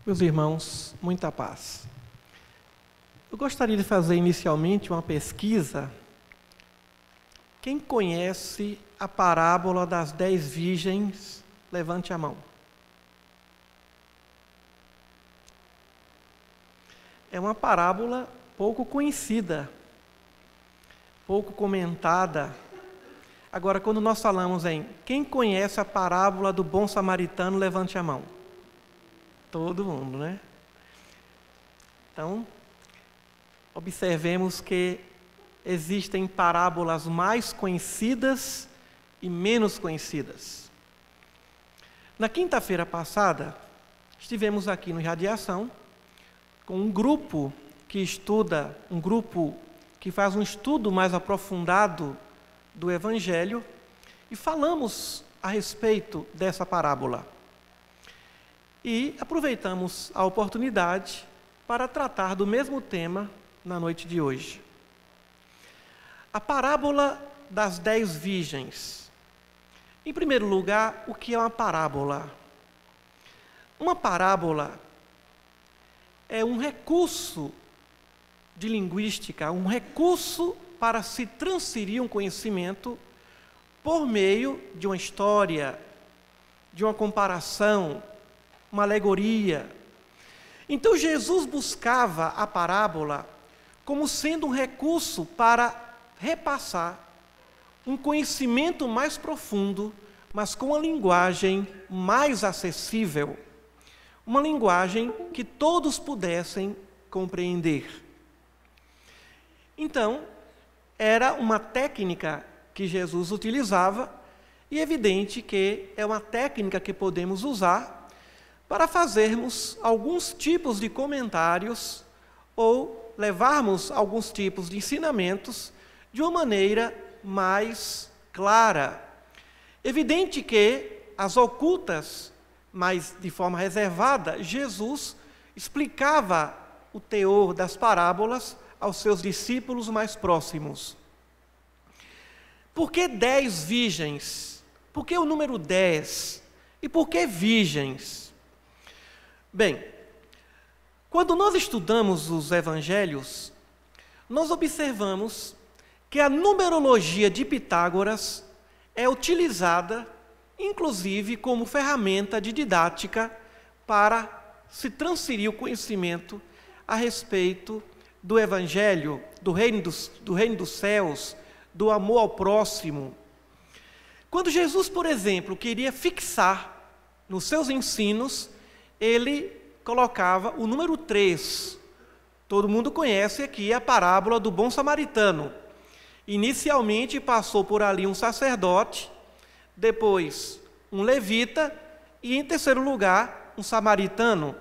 Meus irmãos, muita paz. Eu gostaria de fazer inicialmente uma pesquisa. Quem conhece a parábola das 10 virgens, levante a mão. É uma parábola pouco conhecida, pouco comentada. Agora, quando nós falamos em quem conhece a parábola do bom samaritano, levante a mão. Todo mundo, né? Então, observemos que existem parábolas mais conhecidas e menos conhecidas. Na quinta-feira passada, estivemos aqui no Radiação com um grupo que estuda, um grupo que faz um estudo mais aprofundado do Evangelho e falamos a respeito dessa parábola. E aproveitamos a oportunidade para tratar do mesmo tema na noite de hoje. A parábola das 10 virgens. Em primeiro lugar, o que é uma parábola? Uma parábola é um recurso de linguística, um recurso para se transferir um conhecimento por meio de uma história, de uma comparação, uma alegoria. Então Jesus buscava a parábola como sendo um recurso para repassar um conhecimento mais profundo, mas com uma linguagem mais acessível, uma linguagem que todos pudessem compreender. Então, era uma técnica que Jesus utilizava, e é evidente que é uma técnica que podemos usar para fazermos alguns tipos de comentários ou levarmos alguns tipos de ensinamentos de uma maneira mais clara. Evidente que as ocultas, mas de forma reservada, Jesus explicava o teor das parábolas aos seus discípulos mais próximos. Por que 10 virgens? Por que o número 10? E por que virgens? Bem, quando nós estudamos os evangelhos, nós observamos que a numerologia de Pitágoras é utilizada, inclusive, como ferramenta de didática para se transferir o conhecimento a respeito do evangelho, do reino dos céus, do amor ao próximo. Quando Jesus, por exemplo, queria fixar nos seus ensinos, ele colocava o número 3. Todo mundo conhece aqui a parábola do bom samaritano. Inicialmente passou por ali um sacerdote, depois um levita e, em terceiro lugar, um samaritano,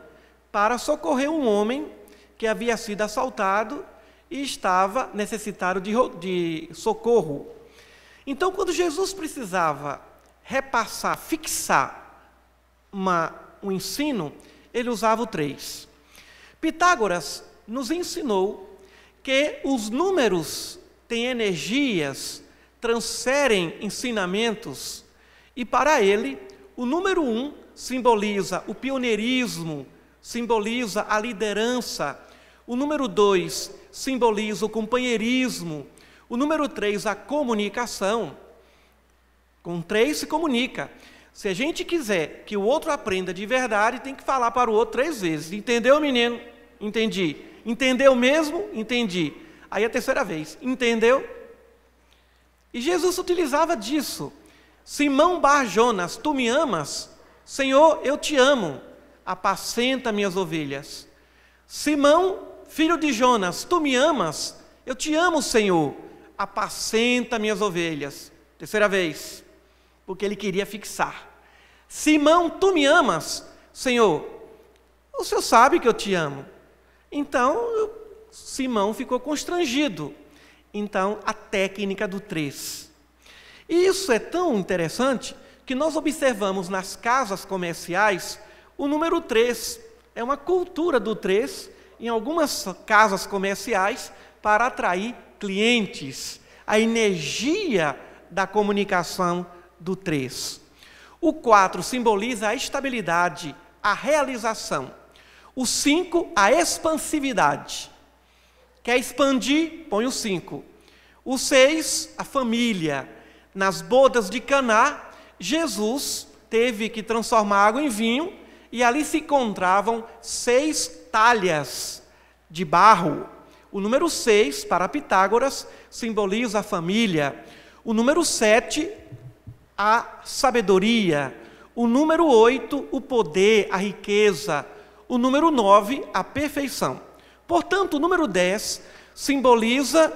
para socorrer um homem que havia sido assaltado e estava necessitado de socorro. Então, quando Jesus precisava repassar, fixar um ensino, ele usava o 3. Pitágoras nos ensinou que os números têm energias, transferem ensinamentos, e para ele, o número 1 simboliza o pioneirismo, simboliza a liderança, o número 2 simboliza o companheirismo, o número 3 a comunicação. Com 3 se comunica. Se a gente quiser que o outro aprenda de verdade, tem que falar para o outro 3 vezes. Entendeu, menino? Entendi. Entendeu mesmo? Entendi. Aí a terceira vez. Entendeu? E Jesus utilizava disso. Simão Bar-Jonas, tu me amas? Senhor, eu te amo. Apacenta minhas ovelhas. Simão, filho de Jonas, tu me amas? Eu te amo, Senhor. Apacenta minhas ovelhas. Terceira vez. Porque ele queria fixar. Simão, tu me amas? Senhor, o Senhor sabe que eu te amo. Então, Simão ficou constrangido. Então, a técnica do 3. E isso é tão interessante que nós observamos nas casas comerciais o número 3. É uma cultura do 3 em algumas casas comerciais para atrair clientes. A energia da comunicação do 3. O 4 simboliza a estabilidade, a realização. O 5, a expansividade. Quer expandir? Põe o 5. O 6, a família. Nas bodas de Caná, Jesus teve que transformar água em vinho e ali se encontravam 6 talhas de barro. O número 6, para Pitágoras, simboliza a família. O número 7, a sabedoria. O número 8, o poder, a riqueza. O número 9, a perfeição. Portanto, o número 10 simboliza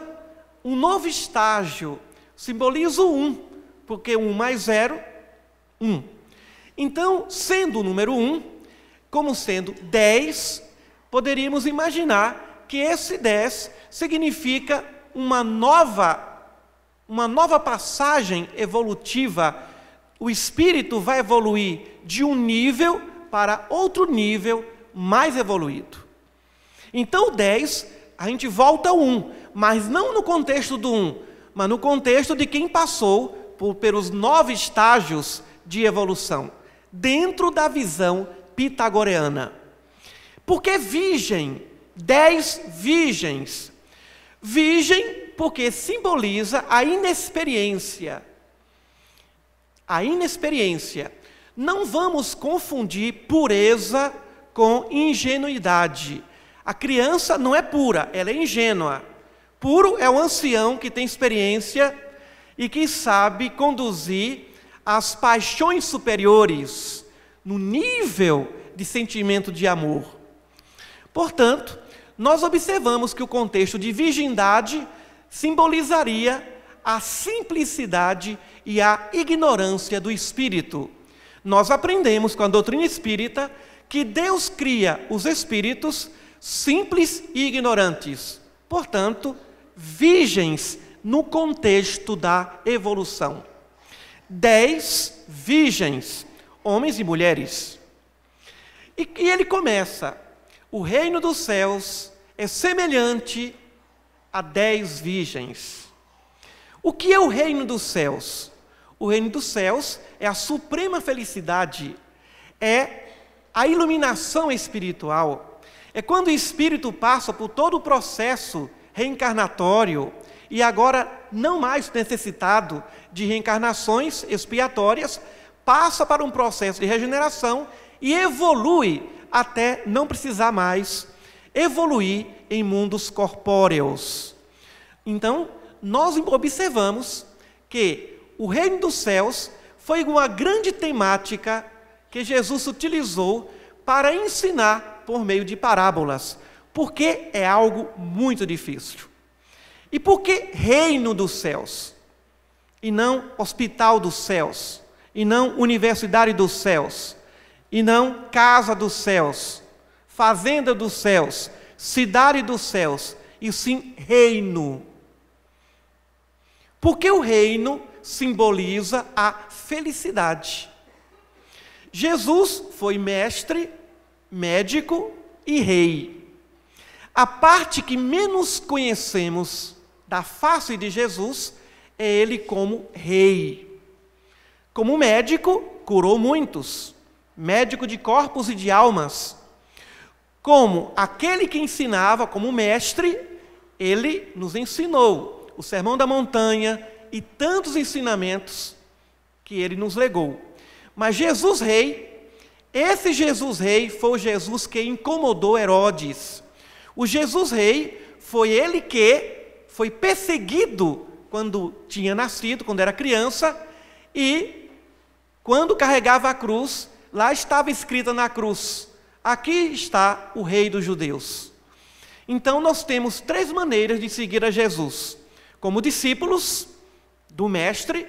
um novo estágio. Simboliza o 1, porque 1 mais 0, 1. Então, sendo o número 1, como sendo 10, poderíamos imaginar que esse 10 significa uma nova passagem evolutiva. O espírito vai evoluir de um nível para outro nível mais evoluído. Então, o 10, a gente volta ao 1, mas não no contexto do 1, mas no contexto de quem passou pelos 9 estágios de evolução, dentro da visão pitagoriana. Porque virgem, 10 virgens. Virgem porque simboliza a inexperiência. A inexperiência. Não vamos confundir pureza com ingenuidade. A criança não é pura, ela é ingênua. Puro é o ancião que tem experiência e que sabe conduzir as paixões superiores no nível de sentimento de amor. Portanto, nós observamos que o contexto de virgindade simbolizaria a simplicidade e a ignorância do espírito. Nós aprendemos com a doutrina espírita que Deus cria os espíritos simples e ignorantes. Portanto, virgens no contexto da evolução. 10 virgens, homens e mulheres. E ele começa: o reino dos céus é semelhante a 10 virgens. O que é o reino dos céus? O reino dos céus é a suprema felicidade, é a iluminação espiritual. É quando o espírito passa por todo o processo reencarnatório e agora não mais necessitado de reencarnações expiatórias, passa para um processo de regeneração e evolui até não precisar mais evoluir em mundos corpóreos. Então, nós observamos que o reino dos céus foi uma grande temática que Jesus utilizou para ensinar por meio de parábolas, porque é algo muito difícil. E por que reino dos céus? E não hospital dos céus? E não universidade dos céus? E não casa dos céus? Fazenda dos céus? Cidade dos céus? E sim reino. Porque o reino simboliza a felicidade. Jesus foi mestre, médico e rei. A parte que menos conhecemos da face de Jesus é ele como rei. Como médico, curou muitos, médico de corpos e de almas. Como aquele que ensinava, como mestre, ele nos ensinou o Sermão da Montanha e tantos ensinamentos que ele nos legou. Mas Jesus rei, esse Jesus rei foi o Jesus que incomodou Herodes. O Jesus rei foi ele que foi perseguido quando tinha nascido, quando era criança, e quando carregava a cruz, lá estava escrita na cruz: aqui está o rei dos judeus. Então nós temos 3 maneiras de seguir a Jesus: como discípulos do mestre,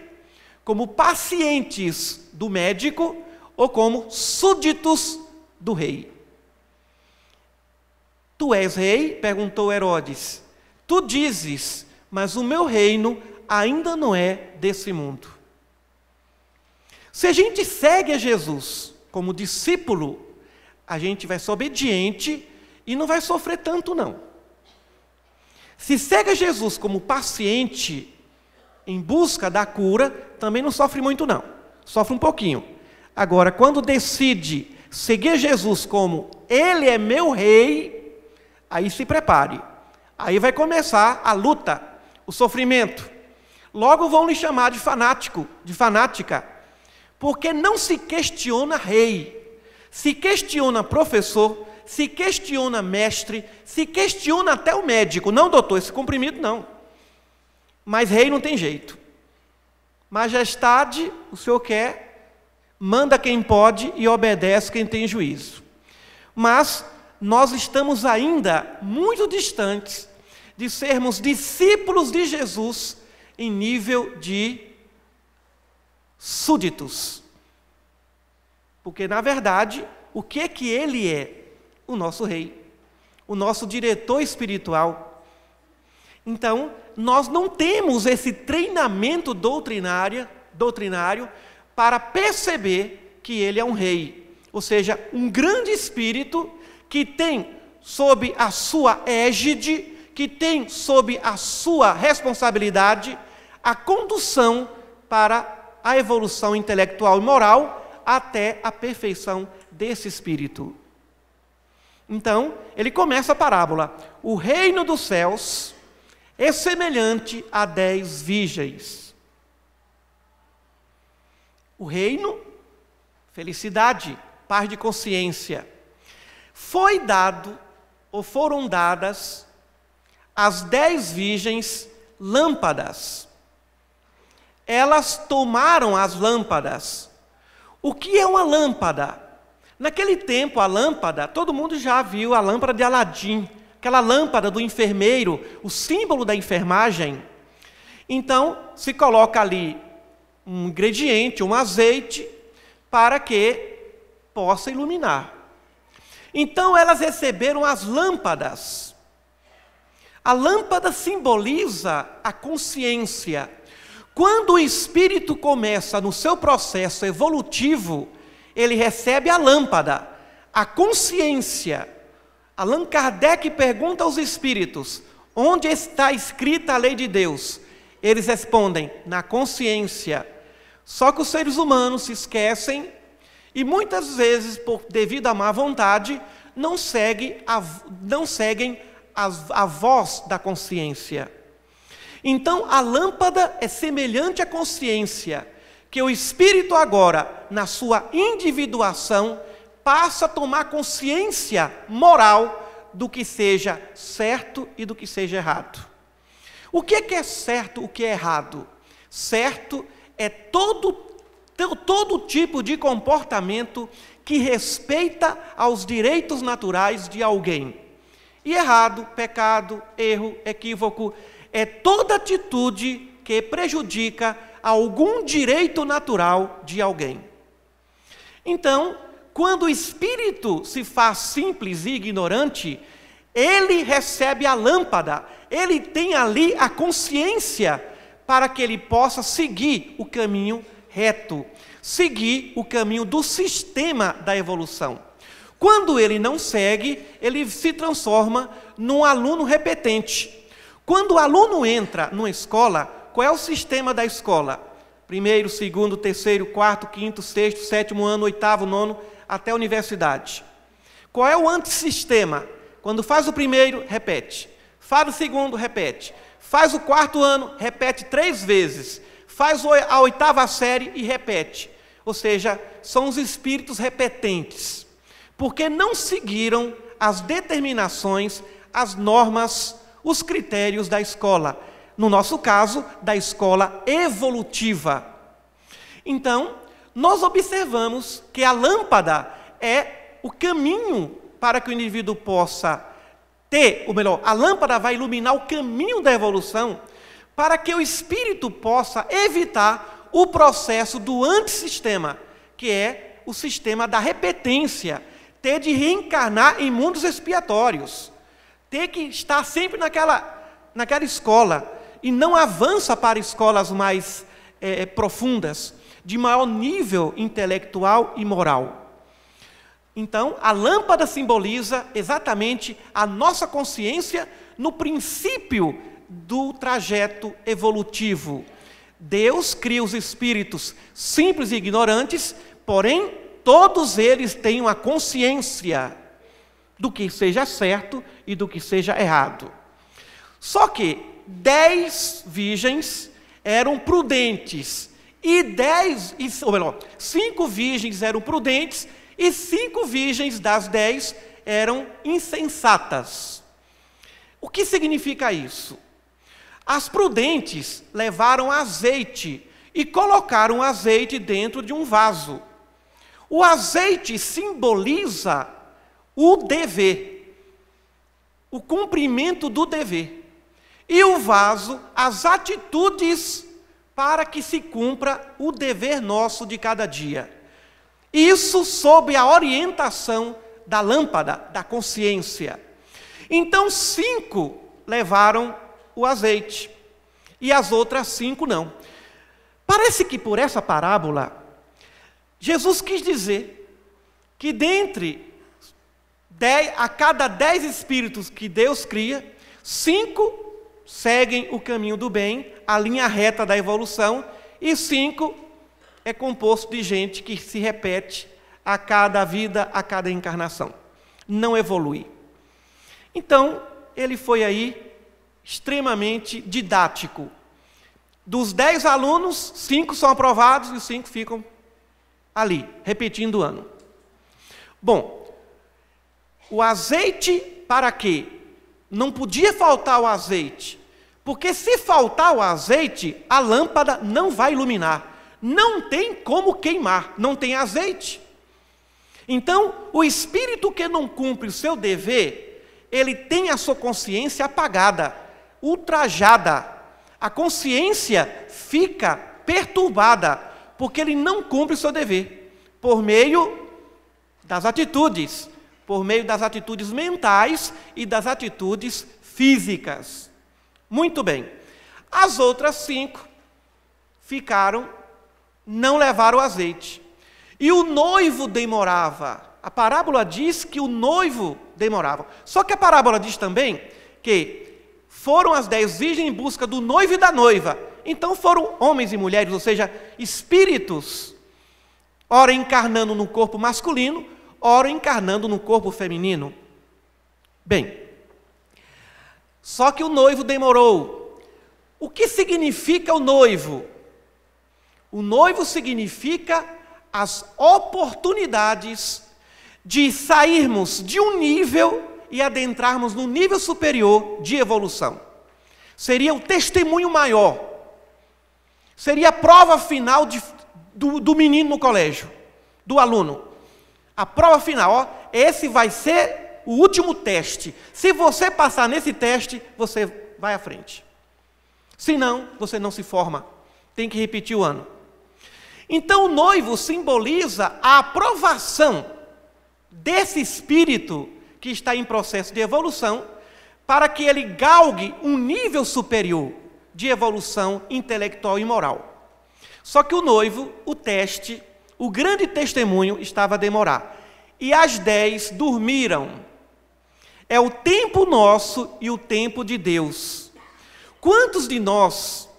como pacientes do médico ou como súditos do rei. Tu és rei? Perguntou Herodes. Tu dizes, mas o meu reino ainda não é desse mundo. Se a gente segue a Jesus como discípulo, a gente vai ser obediente e não vai sofrer tanto não. Se segue a Jesus como paciente em busca da cura, também não sofre muito não. Sofre um pouquinho. Agora, quando decide seguir Jesus como Ele é meu rei, aí se prepare. Aí vai começar a luta, o sofrimento. Logo vão lhe chamar de fanático, de fanática, porque não se questiona rei, se questiona professor, se questiona mestre, se questiona até o médico. Não, doutor, esse comprimido não. Mas rei não tem jeito. Majestade, o senhor quer, manda quem pode e obedece quem tem juízo. Mas nós estamos ainda muito distantes de sermos discípulos de Jesus em nível de súditos. Porque, na verdade, o que é que ele é? O nosso rei, o nosso diretor espiritual. Então, nós não temos esse treinamento doutrinário para perceber que ele é um rei, ou seja, um grande espírito que tem sob a sua égide, que tem sob a sua responsabilidade a condução para a evolução intelectual e moral até a perfeição desse espírito. Então, ele começa a parábola. O reino dos céus é semelhante a 10 virgens. O reino, felicidade, paz de consciência. Foi dado, ou foram dadas, às 10 virgens lâmpadas. Elas tomaram as lâmpadas. O que é uma lâmpada? Naquele tempo, a lâmpada, todo mundo já viu a lâmpada de Aladim, aquela lâmpada do enfermeiro, o símbolo da enfermagem. Então, se coloca ali um ingrediente, um azeite, para que possa iluminar. Então, elas receberam as lâmpadas. A lâmpada simboliza a consciência. Quando o espírito começa no seu processo evolutivo, ele recebe a lâmpada, a consciência. Allan Kardec pergunta aos espíritos, onde está escrita a lei de Deus? Eles respondem, na consciência. Só que os seres humanos se esquecem e muitas vezes, devido à má vontade, não seguem a voz da consciência. Então, a lâmpada é semelhante à consciência, que o espírito agora, na sua individuação, passa a tomar consciência moral do que seja certo e do que seja errado. O que é certo, o que é errado? Certo é todo tipo de comportamento que respeita aos direitos naturais de alguém. E errado, pecado, erro, equívoco, é toda atitude que prejudica algum direito natural de alguém. Então, quando o espírito se faz simples e ignorante, ele recebe a lâmpada, ele tem ali a consciência para que ele possa seguir o caminho reto, seguir o caminho do sistema da evolução. Quando ele não segue, ele se transforma num aluno repetente. Quando o aluno entra numa escola, qual é o sistema da escola? Primeiro, segundo, terceiro, quarto, quinto, sexto, sétimo ano, oitavo, nono, até a universidade. Qual é o antissistema? Quando faz o primeiro, repete. Faz o segundo, repete. Faz o quarto ano, repete 3 vezes. Faz a 8ª série e repete. Ou seja, são os espíritos repetentes. Porque não seguiram as determinações, as normas, os critérios da escola. No nosso caso, da escola evolutiva. Então, nós observamos que a lâmpada é o caminho para que o indivíduo possa ter, ou melhor, a lâmpada vai iluminar o caminho da evolução para que o espírito possa evitar o processo do antissistema, que é o sistema da repetência, ter de reencarnar em mundos expiatórios, ter que estar sempre naquela escola, e não avança para escolas mais profundas, de maior nível intelectual e moral. Então, a lâmpada simboliza exatamente a nossa consciência no princípio do trajeto evolutivo. Deus cria os espíritos simples e ignorantes, porém, todos eles tenham a consciência do que seja certo e do que seja errado. Só que 10 virgens eram prudentes, e 5 virgens eram prudentes, e 5 virgens das 10 eram insensatas. O que significa isso? As prudentes levaram azeite e colocaram o azeite dentro de um vaso. O azeite simboliza o dever, o cumprimento do dever. E o vaso, as atitudes para que se cumpra o dever nosso de cada dia. Isso sob a orientação da lâmpada, da consciência. Então 5 levaram o azeite e as outras 5 não. Parece que por essa parábola, Jesus quis dizer que a cada 10 espíritos que Deus cria, 5 seguem o caminho do bem, a linha reta da evolução, e 5 é composto de gente que se repete a cada vida, a cada encarnação. Não evolui. Então, ele foi aí extremamente didático. Dos 10 alunos, 5 são aprovados e os 5 ficam ali, repetindo o ano. Bom, o azeite para quê? Não podia faltar o azeite, porque se faltar o azeite, a lâmpada não vai iluminar. Não tem como queimar, não tem azeite. Então, o espírito que não cumpre o seu dever, ele tem a sua consciência apagada, ultrajada. A consciência fica perturbada, porque ele não cumpre o seu dever, por meio das atitudes mentais e das atitudes físicas. Muito bem. As outras 5 não levaram o azeite. E o noivo demorava. A parábola diz que o noivo demorava. Só que a parábola diz também que foram as 10 virgens em busca do noivo e da noiva. Então foram homens e mulheres, ou seja, espíritos, ora encarnando no corpo masculino, ora encarnando no corpo feminino. Bem, só que o noivo demorou. O que significa o noivo? O noivo significa as oportunidades de sairmos de um nível e adentrarmos no nível superior de evolução. Seria o testemunho maior. Seria a prova final do menino no colégio, do aluno. A prova final, esse vai ser o último teste. Se você passar nesse teste, você vai à frente. Se não, você não se forma. Tem que repetir o ano. Então o noivo simboliza a aprovação desse espírito que está em processo de evolução, para que ele galgue um nível superior de evolução intelectual e moral. Só que o noivo, o teste, o grande testemunho estava a demorar. E as 10 dormiram. É o tempo nosso e o tempo de Deus. Quantos de nós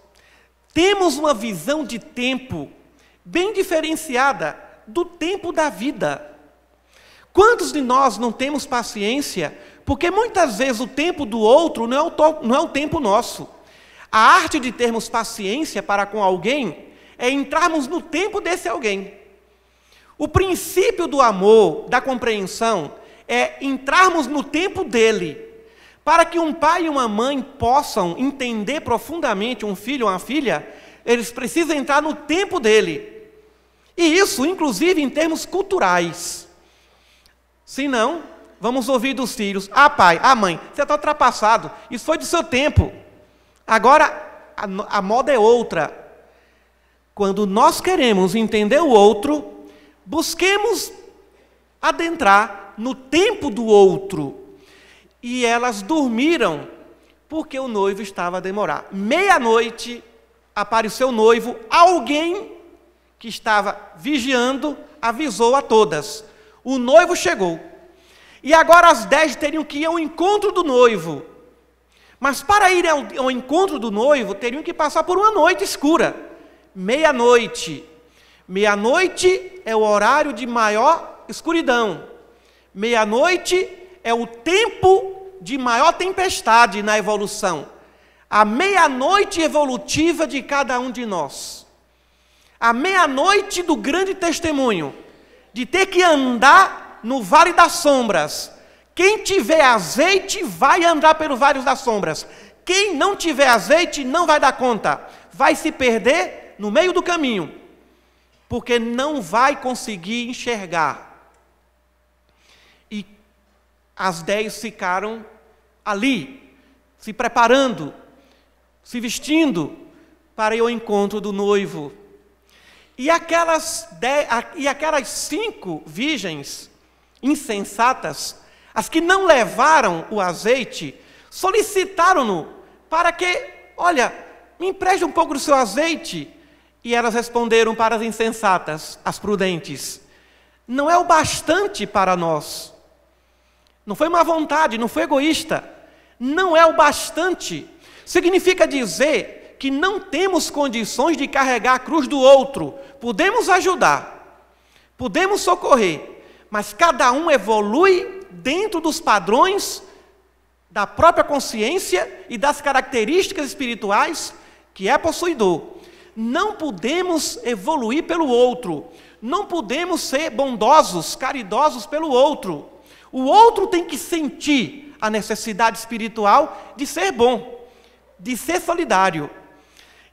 temos uma visão de tempo bem diferenciada do tempo da vida? Quantos de nós não temos paciência? Porque muitas vezes o tempo do outro não é o tempo nosso. A arte de termos paciência para com alguém é entrarmos no tempo desse alguém. O princípio do amor, da compreensão, é entrarmos no tempo dele. Para que um pai e uma mãe possam entender profundamente um filho ou uma filha, eles precisam entrar no tempo dele. E isso, inclusive, em termos culturais. Se não, vamos ouvir dos filhos: ah, pai, ah, mãe, você está ultrapassado, isso foi do seu tempo. Agora, a moda é outra. Quando nós queremos entender o outro, busquemos adentrar no tempo do outro. E elas dormiram, porque o noivo estava a demorar. Meia-noite, apareceu o noivo, alguém que estava vigiando, avisou a todas. O noivo chegou. E agora as 10 teriam que ir ao encontro do noivo. Mas para ir ao encontro do noivo, teriam que passar por uma noite escura. Meia-noite. Meia-noite é o horário de maior escuridão. Meia-noite é o tempo de maior tempestade na evolução. A meia-noite evolutiva de cada um de nós. A meia-noite do grande testemunho, de ter que andar no vale das sombras. Quem tiver azeite vai andar pelo vale das sombras. Quem não tiver azeite não vai dar conta. Vai se perder no meio do caminho, porque não vai conseguir enxergar. E as 10 ficaram ali, se preparando, se vestindo para ir ao encontro do noivo. E aquelas 5 virgens insensatas, as que não levaram o azeite, solicitaram-no para que, olha, me empreste um pouco do seu azeite. E elas responderam para as insensatas, as prudentes: não é o bastante para nós. Não foi má vontade, não foi egoísta. Não é o bastante. Significa dizer que não temos condições de carregar a cruz do outro. Podemos ajudar, podemos socorrer, mas cada um evolui dentro dos padrões da própria consciência e das características espirituais que é possuidor. Não podemos evoluir pelo outro, não podemos ser bondosos, caridosos pelo outro. O outro tem que sentir a necessidade espiritual de ser bom, de ser solidário.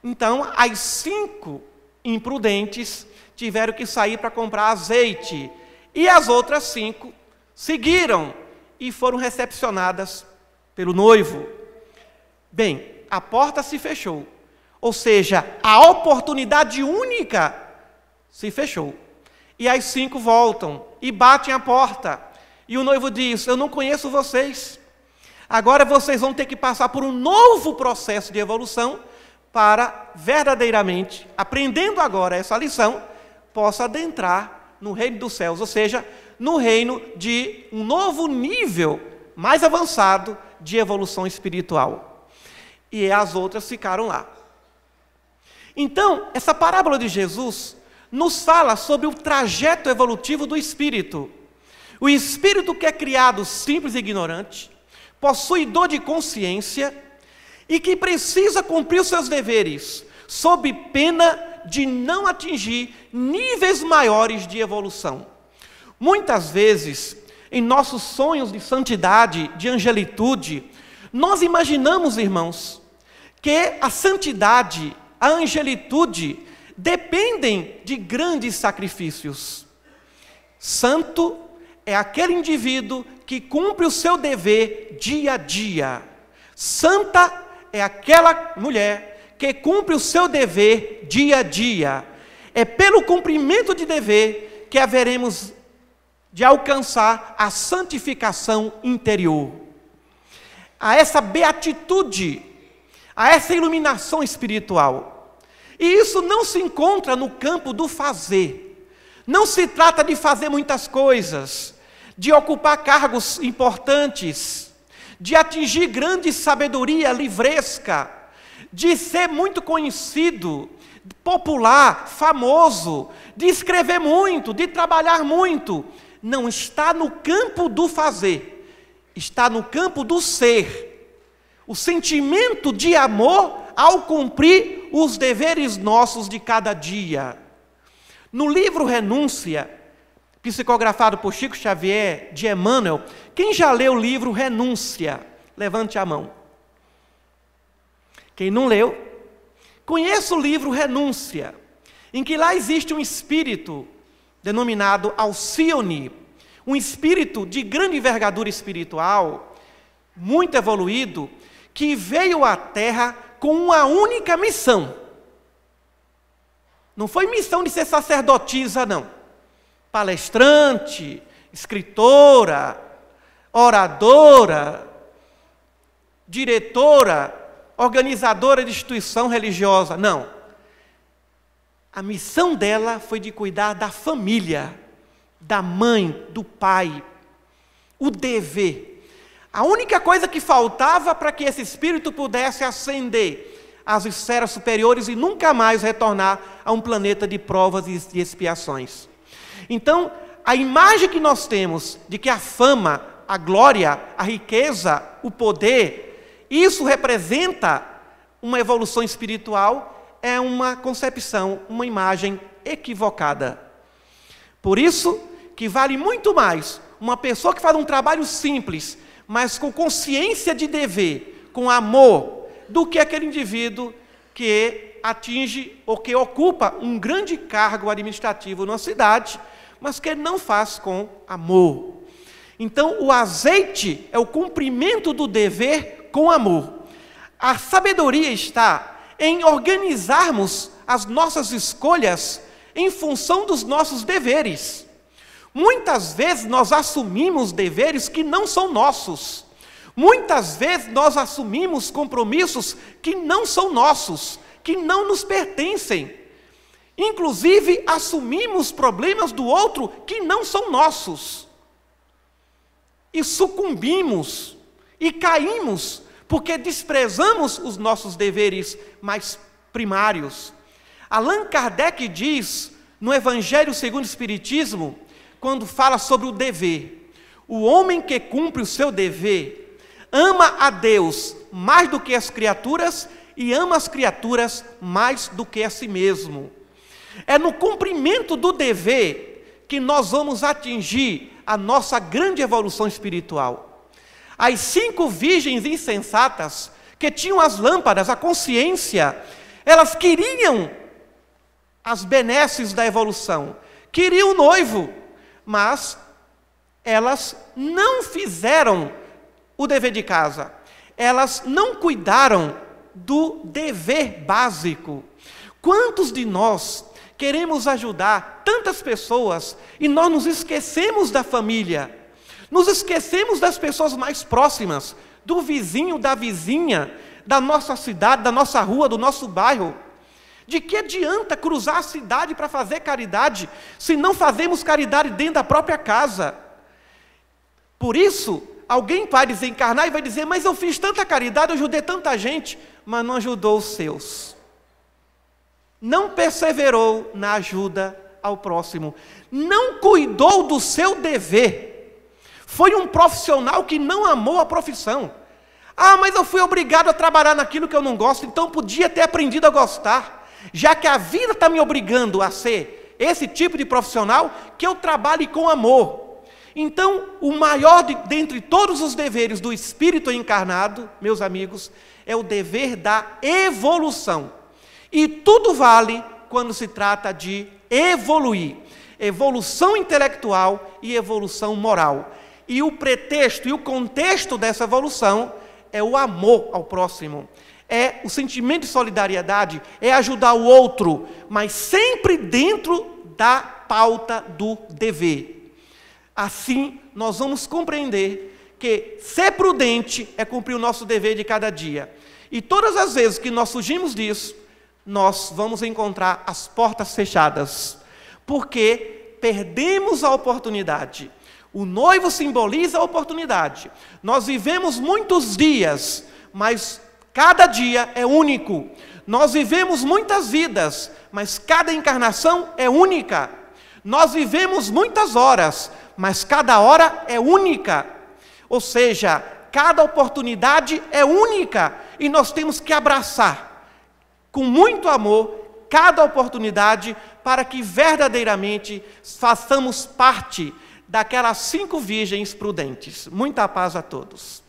Então, as 5 imprudentes tiveram que sair para comprar azeite, e as outras 5 seguiram e foram recepcionadas pelo noivo. Bem, a porta se fechou. Ou seja, a oportunidade única se fechou. E as 5 voltam e batem a porta. E o noivo diz: eu não conheço vocês. Agora vocês vão ter que passar por um novo processo de evolução para verdadeiramente, aprendendo agora essa lição, possa adentrar no reino dos céus. Ou seja, no reino de um novo nível mais avançado de evolução espiritual. E as outras ficaram lá. Então, essa parábola de Jesus nos fala sobre o trajeto evolutivo do espírito. O espírito que é criado simples e ignorante, possuidor de consciência e que precisa cumprir os seus deveres, sob pena de não atingir níveis maiores de evolução. Muitas vezes, em nossos sonhos de santidade, de angelitude, nós imaginamos, irmãos, que a santidade, a angelitude dependem de grandes sacrifícios. Santo é aquele indivíduo que cumpre o seu dever dia a dia. Santa é aquela mulher que cumpre o seu dever dia a dia. É pelo cumprimento de dever que haveremos de alcançar a santificação interior. A essa beatitude, a essa iluminação espiritual. E isso não se encontra no campo do fazer. Não se trata de fazer muitas coisas, de ocupar cargos importantes, de atingir grande sabedoria livresca, de ser muito conhecido, popular, famoso, de escrever muito, de trabalhar muito. Não está no campo do fazer, está no campo do ser. O sentimento de amor ao cumprir os deveres nossos de cada dia. No livro Renúncia, psicografado por Chico Xavier, de Emmanuel, quem já leu o livro Renúncia? Levante a mão. Quem não leu, conheça o livro Renúncia, em que lá existe um espírito denominado Alcione, um espírito de grande envergadura espiritual, muito evoluído, que veio à Terra com uma única missão. Não foi missão de ser sacerdotisa, não. Palestrante, escritora, oradora, diretora, organizadora de instituição religiosa, não. A missão dela foi de cuidar da família, da mãe, do pai, o dever. A única coisa que faltava para que esse espírito pudesse ascender às esferas superiores e nunca mais retornar a um planeta de provas e expiações. Então, a imagem que nós temos de que a fama, a glória, a riqueza, o poder, isso representa uma evolução espiritual, é uma concepção, uma imagem equivocada. Por isso que vale muito mais uma pessoa que faz um trabalho simples, mas com consciência de dever, com amor, do que aquele indivíduo que atinge ou que ocupa um grande cargo administrativo numa cidade, mas que não faz com amor. Então, o azeite é o cumprimento do dever com amor. A sabedoria está em organizarmos as nossas escolhas em função dos nossos deveres. Muitas vezes nós assumimos deveres que não são nossos. Muitas vezes nós assumimos compromissos que não são nossos, que não nos pertencem. Inclusive, assumimos problemas do outro que não são nossos. E sucumbimos, e caímos, porque desprezamos os nossos deveres mais primários. Allan Kardec diz, no Evangelho segundo o Espiritismo, quando fala sobre o dever: o homem que cumpre o seu dever ama a Deus mais do que as criaturas e ama as criaturas mais do que a si mesmo. É no cumprimento do dever que nós vamos atingir a nossa grande evolução espiritual. As 5 virgens insensatas, que tinham as lâmpadas, a consciência, elas queriam as benesses da evolução, queriam o noivo, mas elas não fizeram o dever de casa, elas não cuidaram do dever básico. Quantos de nós queremos ajudar tantas pessoas e nós nos esquecemos da família, nos esquecemos das pessoas mais próximas, do vizinho, da vizinha, da nossa cidade, da nossa rua, do nosso bairro? De que adianta cruzar a cidade para fazer caridade, se não fazemos caridade dentro da própria casa? Por isso, alguém vai desencarnar e vai dizer: mas eu fiz tanta caridade, eu ajudei tanta gente, mas não ajudou os seus. Não perseverou na ajuda ao próximo, não cuidou do seu dever. Foi um profissional que não amou a profissão. Ah, mas eu fui obrigado a trabalhar naquilo que eu não gosto, então podia ter aprendido a gostar. Já que a vida está me obrigando a ser esse tipo de profissional, que eu trabalhe com amor. Então, o maior dentre todos os deveres do espírito encarnado, meus amigos, é o dever da evolução. E tudo vale quando se trata de evoluir. Evolução intelectual e evolução moral. E o pretexto e o contexto dessa evolução é o amor ao próximo. É o sentimento de solidariedade, é ajudar o outro, mas sempre dentro da pauta do dever. Assim, nós vamos compreender que ser prudente é cumprir o nosso dever de cada dia. E todas as vezes que nós fugimos disso, nós vamos encontrar as portas fechadas, porque perdemos a oportunidade. O noivo simboliza a oportunidade. Nós vivemos muitos dias, mas cada dia é único. Nós vivemos muitas vidas, mas cada encarnação é única. Nós vivemos muitas horas, mas cada hora é única. Ou seja, cada oportunidade é única e nós temos que abraçar com muito amor cada oportunidade para que verdadeiramente façamos parte daquelas 5 virgens prudentes. Muita paz a todos.